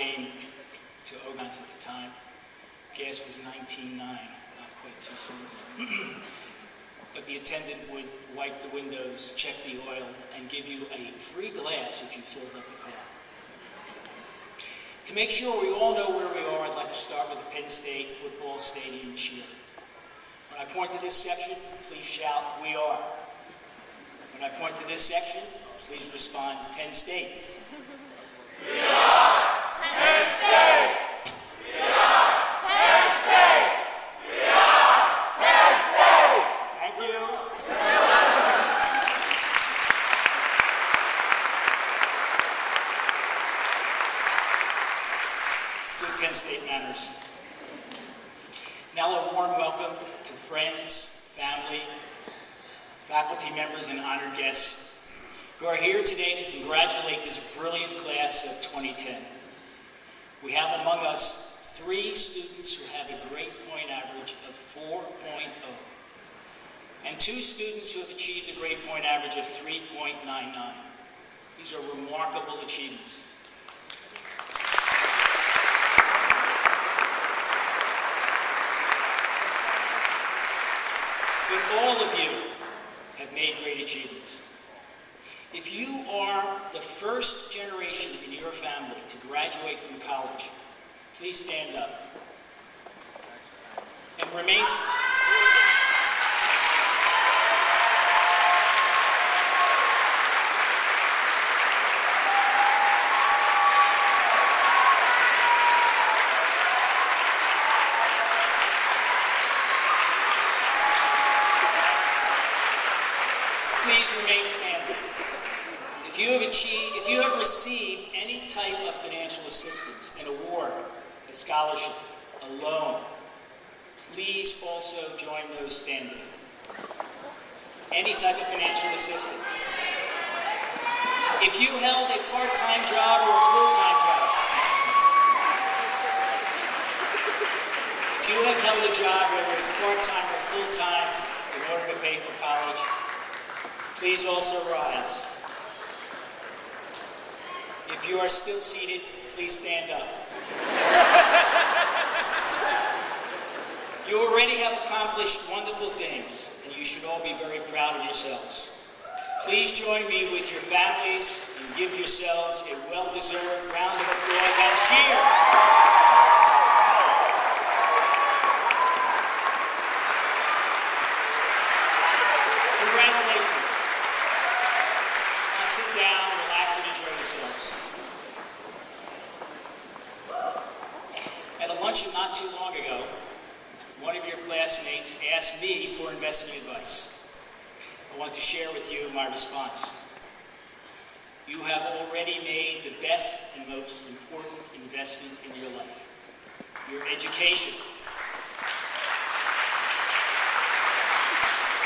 came to Ogons at the time, gas was 19.9, not quite 2 cents. But the attendant would wipe the windows, check the oil, and give you a free glass if you filled up the car. To make sure we all know where we are, I'd like to start with the Penn State football stadium cheer. When I point to this section, please shout, "We are." When I point to this section, please respond, "Penn State." We are Penn State! We are Penn State! We are Penn State! Thank you. Good Penn State manners. Now a warm welcome to friends, family, faculty members, and honored guests who are here today to congratulate this brilliant class of 2010. We have among us 3 students who have a grade point average of 4.0 and 2 students who have achieved a grade point average of 3.99. These are remarkable achievements. But all of you have made great achievements. If you are the first generation in your family to graduate from college, please stand up and remain. Please remain standing. If you have received any type of financial assistance, an award, a scholarship, a loan, please also join those standing. Any type of financial assistance. If you held a part-time job or a full-time job, if you have held a job, whether part-time or full-time, in order to pay for college, please also rise. If you are still seated, please stand up. You already have accomplished wonderful things, and you should all be very proud of yourselves. Please join me with your families and give yourselves a well-deserved round of applause and cheer. Congratulations. Now sit down, relax, and enjoy yourselves. At a luncheon not too long ago, one of your classmates asked me for investment advice. I want to share with you my response. You have already made the best and most important investment in your life, your education.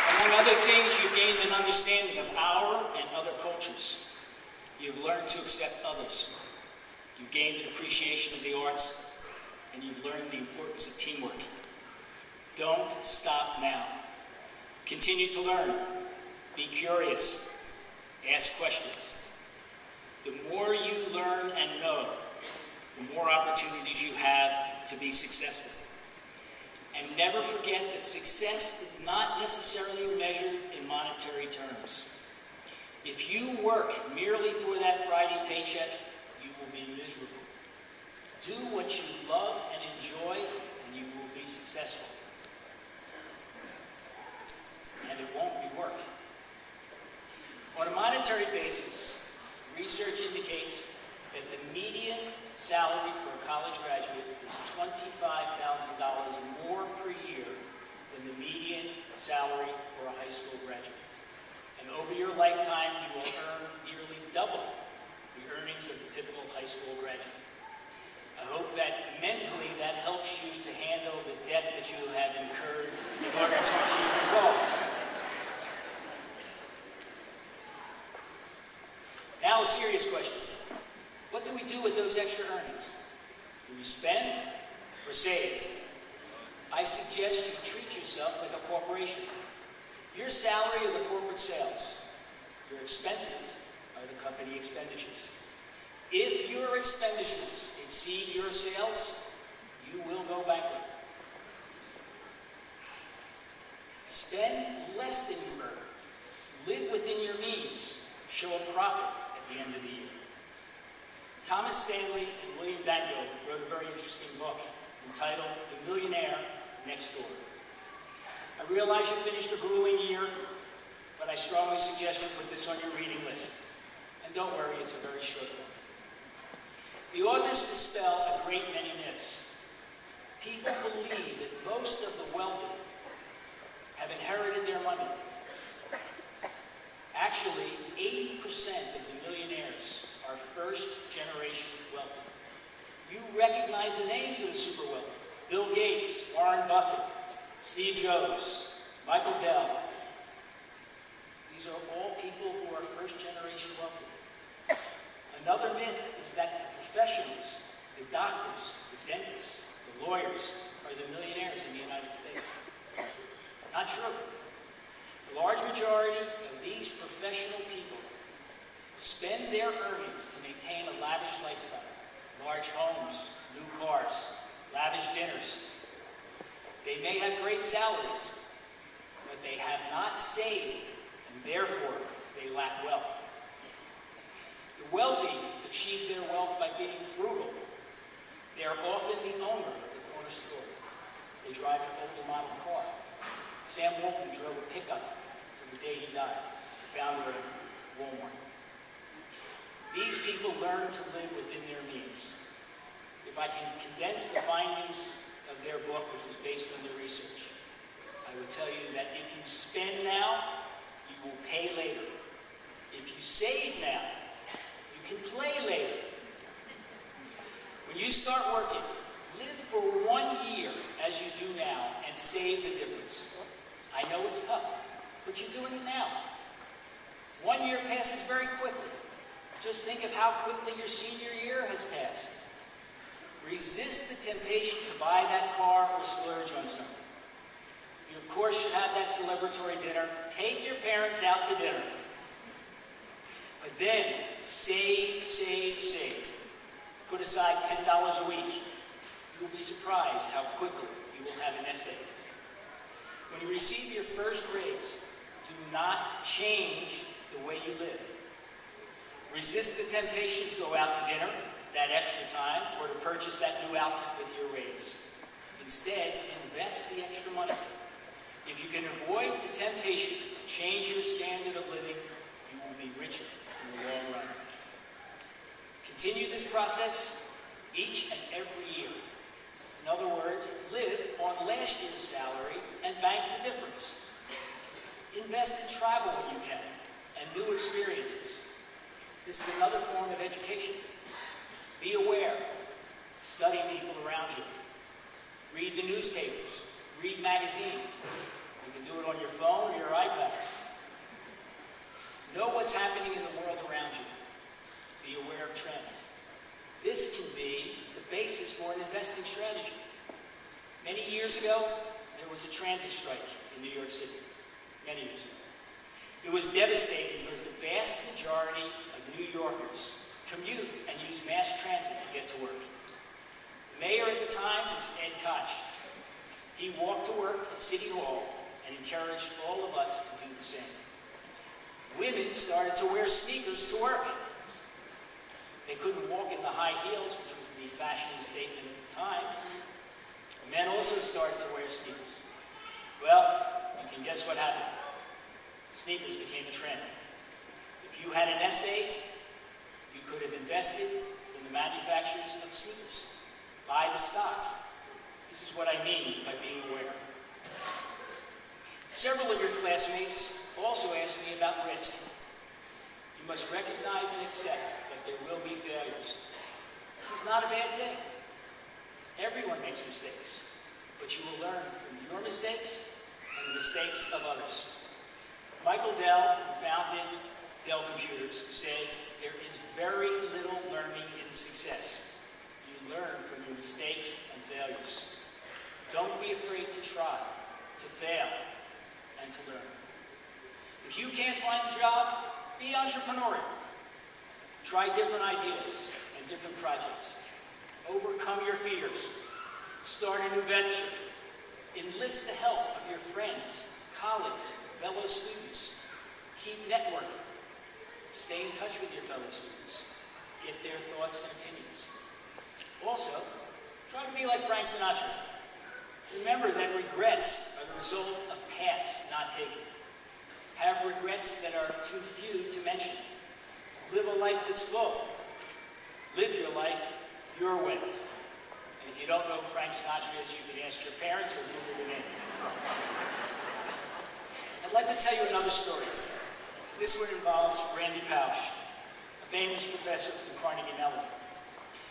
Among other things, you've gained an understanding of our and other cultures. You've learned to accept others. You've gained an appreciation of the arts, and you've learned the importance of teamwork. Don't stop now. Continue to learn. Be curious. Ask questions. The more you learn and know, the more opportunities you have to be successful. And never forget that success is not necessarily measured in monetary terms. If you work merely for that Friday paycheck, you will be miserable. Do what you love and enjoy, and you will be successful. And it won't be work. On a monetary basis, research indicates that the median salary for a college graduate is $25,000 more per year than the median salary for a high school graduate. And over your lifetime, you will earn nearly double the earnings of the typical high school graduate. I hope that mentally that helps you to handle the debt that you have incurred in order to achieve your goal. Now a serious question. What do we do with those extra earnings? Do we spend or save? I suggest you treat yourself like a corporation. Your salary are the corporate sales. Your expenses are the company expenditures. If your expenditures exceed your sales, you will go bankrupt. Spend less than you earn. Live within your means. Show a profit at the end of the year. Thomas Stanley and William Danko wrote a very interesting book entitled The Millionaire Next Door. I realize you finished a grueling year, but I strongly suggest you put this on your reading list. And don't worry, it's a very short book. The authors dispel a great many myths. People believe that most of the wealthy have inherited their money. Actually, 80% of the millionaires are first-generation wealthy. You recognize the names of the super wealthy. Bill Gates, Warren Buffett, Steve Jobs, Michael Dell. These are all people who are first-generation wealthy. Another myth is that the professionals, the doctors, the dentists, the lawyers, are the millionaires in the United States. Not true. The large majority of these professional people spend their earnings to maintain a lavish lifestyle. Large homes, new cars, lavish dinners. They may have great salaries, but they have not saved, and therefore they lack wealth. The wealthy achieve their wealth by being frugal. They are often the owner of the corner store. They drive an older model car. Sam Walton drove a pickup until the day he died, the founder of Walmart. These people learn to live within their means. If I can condense the findings of their book, which was based on their research, I would tell you that if you spend now, you will pay later. If you save now, you can play later. When you start working, live for 1 year as you do now and save the difference. I know it's tough, but you're doing it now. 1 year passes very quickly. Just think of how quickly your senior year has passed. Resist the temptation to buy that car or splurge on something. You, of course, should have that celebratory dinner. Take your parents out to dinner. But then, save, save, save. Put aside $10 a week. You will be surprised how quickly you will have a nest egg. When you receive your first raise, do not change the way you live. Resist the temptation to go out to dinner, that extra time, or to purchase that new outfit with your raise. Instead, invest the extra money. If you can avoid the temptation to change your standard of living, you will be richer in the long run. Continue this process each and every year. In other words, live on last year's salary and bank the difference. Invest in travel when you can, and new experiences. This is another form of education. Be aware. Study people around you. Read the newspapers. Read magazines. You can do it on your phone or your iPad. Know what's happening in the world around you. Be aware of trends. This can be the basis for an investing strategy. Many years ago, there was a transit strike in New York City. Many years ago. It was devastating because the vast majority of New Yorkers commute and use mass transit to get to work. The mayor at the time was Ed Koch. He walked to work at City Hall and encouraged all of us to do the same. Women started to wear sneakers to work. They couldn't walk in the high heels, which was the fashion statement at the time. Men also started to wear sneakers. Well, you can guess what happened. Sneakers became a trend. If you had a nest egg, you could have invested in the manufacturers of sneakers. Buy the stock. This is what I mean by being aware. Several of your classmates also asked me about risk. You must recognize and accept that there will be failures. This is not a bad thing. Everyone makes mistakes, but you will learn from your mistakes and the mistakes of others. Michael Dell, who founded Dell Computers, said, "There is very little learning in success. You learn from your mistakes and failures. Don't be afraid to try, to fail, and to learn. If you can't find a job, be entrepreneurial. Try different ideas and different projects. Overcome your fears. Start a new venture. Enlist the help of your friends, colleagues, fellow students. Keep networking. Stay in touch with your fellow students. Get their thoughts and opinions. Also, try to be like Frank Sinatra. Remember that regrets are the result of paths not taken. Have regrets that are too few to mention. Live a life that's full. Live your life your way. And if you don't know Frank Sinatra, you can ask your parents or Google the name. I'd like to tell you another story. This one involves Randy Pausch, a famous professor from Carnegie Mellon.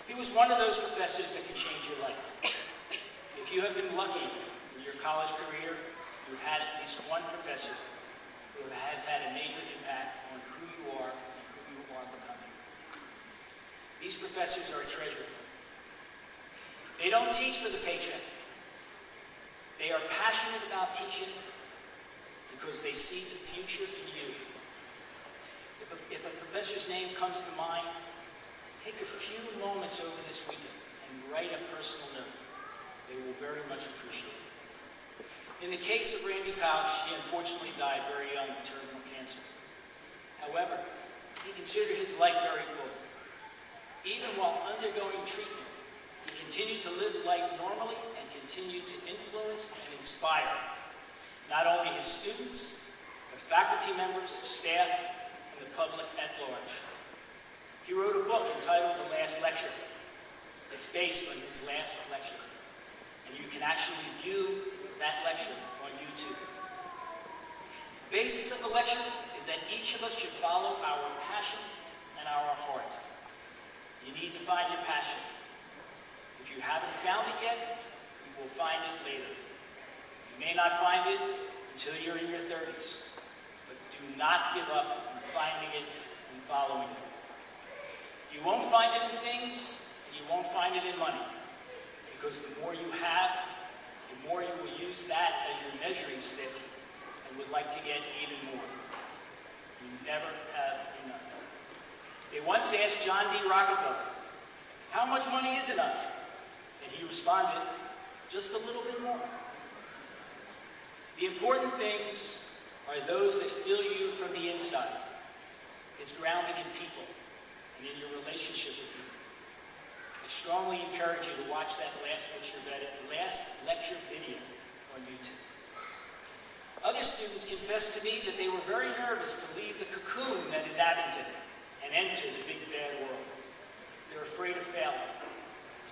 He was one of those professors that can change your life. If you have been lucky in your college career, you've had at least one professor who has had a major impact on who you are and who you are becoming. These professors are a treasure. They don't teach for the paycheck. They are passionate about teaching because they see the future in you. If a professor's name comes to mind, take a few moments over this weekend and write a personal note. They will very much appreciate it. In the case of Randy Pausch, he unfortunately died very young of terminal cancer. However, he considered his life very full. Even while undergoing treatment, he continued to live life normally and continued to influence and inspire not only his students, but faculty members, staff, and the public at large. He wrote a book entitled The Last Lecture. It's based on his last lecture. And you can actually view that lecture on YouTube. The basis of the lecture is that each of us should follow our passion and our heart. You need to find your passion. If you haven't found it yet, you will find it later. You may not find it until you're in your 30s, but do not give up on finding it and following it. You won't find it in things, and you won't find it in money, because the more you have, the more you will use that as your measuring stick and would like to get even more. You never have enough. They once asked John D. Rockefeller, "How much money is enough?" And he responded, "Just a little bit more." The important things are those that fill you from the inside. It's grounded in people and in your relationship with people. I strongly encourage you to watch that last lecture video on YouTube. Other students confessed to me that they were very nervous to leave the cocoon that is Abington and enter the big bad world. They're afraid of failing.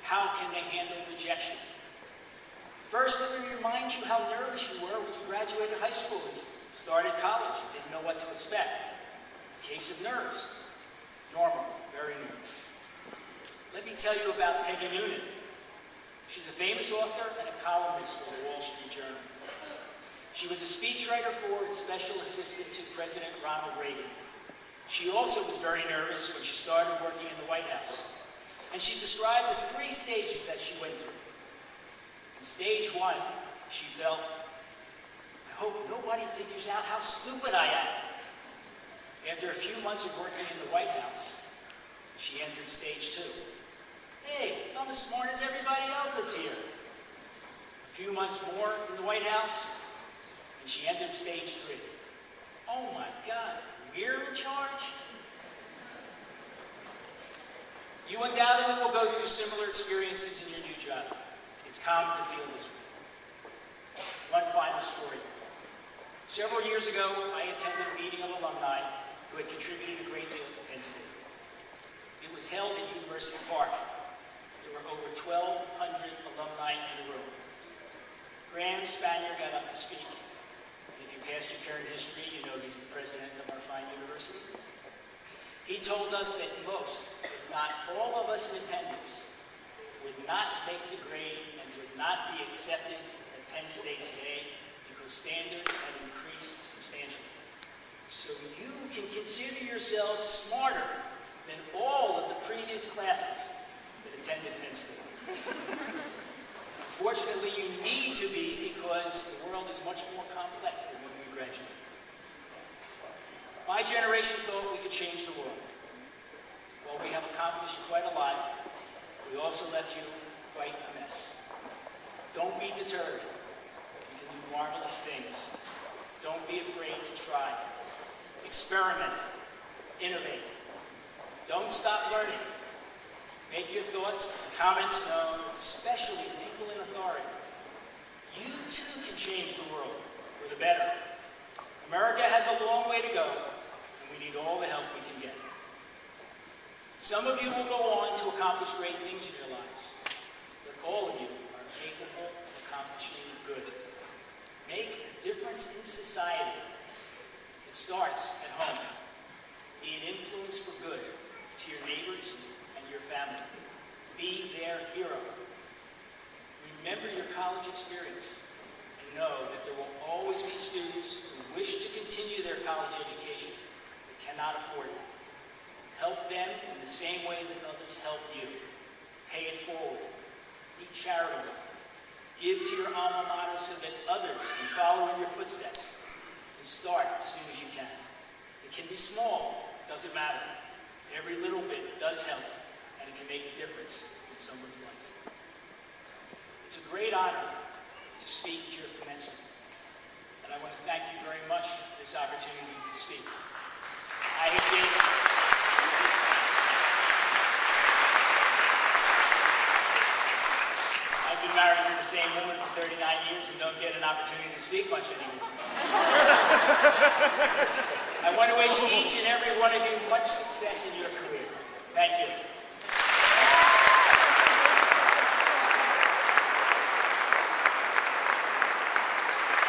How can they handle rejection? First, let me remind you how nervous you were when you graduated high school and started college and didn't know what to expect. Case of nerves. Normal, very normal. Let me tell you about Peggy Noonan. She's a famous author and a columnist for the Wall Street Journal. She was a speechwriter for and special assistant to President Ronald Reagan. She also was very nervous when she started working in the White House. And she described the 3 stages that she went through. In stage 1, she felt, "I hope nobody figures out how stupid I am." After a few months of working in the White House, she entered stage 2. "Hey, I'm as smart as everybody else that's here." A few months more in the White House, and she entered stage 3. "Oh my God, we're in charge?" You undoubtedly will go through similar experiences in your new job. It's common to feel this way. One final story. Several years ago, I attended a meeting of alumni who had contributed a great deal to Penn State. It was held at University Park. There were over 1,200 alumni in the room. Graham Spanier got up to speak. And if you passed your current history, you know he's the president of our fine university. He told us that most, if not all of us in attendance, would not make the grade and would not be accepted at Penn State today because standards have increased substantially. So you can consider yourselves smarter than all of the previous classes that attended Penn State. Fortunately, you need to be because the world is much more complex than when we graduated. My generation thought we could change the world. accomplished quite a lot. We also left you quite a mess. Don't be deterred. You can do marvelous things. Don't be afraid to try. Experiment. Innovate. Don't stop learning. Make your thoughts and comments known, especially to people in authority. You too can change the world for the better. America has a long way to go, and we need all the help we can get. Some of you will go on to accomplish great things in your lives, but all of you are capable of accomplishing good. Make a difference in society. It starts at home. Be an influence for good to your neighbors and your family. Be their hero. Remember your college experience and know that there will always be students who wish to continue their college education but cannot afford it. Help them in the same way that others helped you. Pay it forward. Be charitable. Give to your alma mater so that others can follow in your footsteps. And start as soon as you can. It can be small. Doesn't matter. Every little bit does help, and it can make a difference in someone's life. It's a great honor to speak at your commencement, and I want to thank you very much for this opportunity to speak. I've been married to the same woman for 39 years and don't get an opportunity to speak much anymore. I want to wish each and every one of you much success in your career. Thank you.